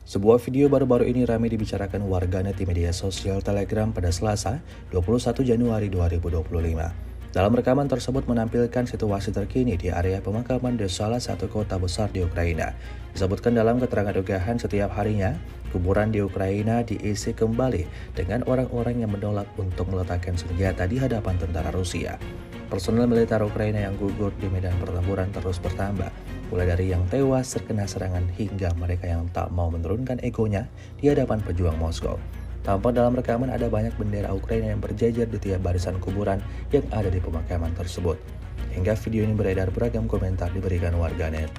Sebuah video baru-baru ini ramai dibicarakan warganet di media sosial Telegram pada Selasa, 21 Januari 2025. Dalam rekaman tersebut menampilkan situasi terkini di area pemakaman di salah satu kota besar di Ukraina. Disebutkan dalam keterangan unggahan setiap harinya, kuburan di Ukraina diisi kembali dengan orang-orang yang menolak untuk meletakkan senjata di hadapan tentara Rusia. Personel militer Ukraina yang gugur di medan pertempuran terus bertambah, mulai dari yang tewas terkena serangan hingga mereka yang tak mau menurunkan egonya di hadapan pejuang Moskow. Tampak dalam rekaman ada banyak bendera Ukraina yang berjajar di tiap barisan kuburan yang ada di pemakaman tersebut. Hingga video ini beredar, beragam komentar diberikan warganet.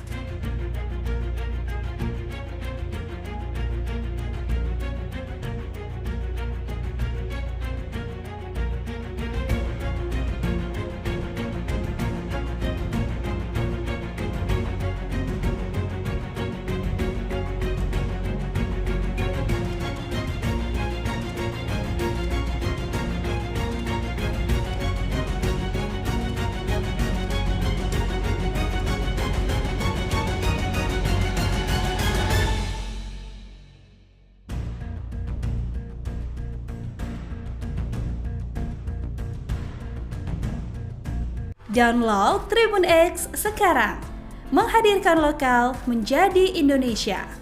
Download Tribun X sekarang, menghadirkan lokal menjadi Indonesia.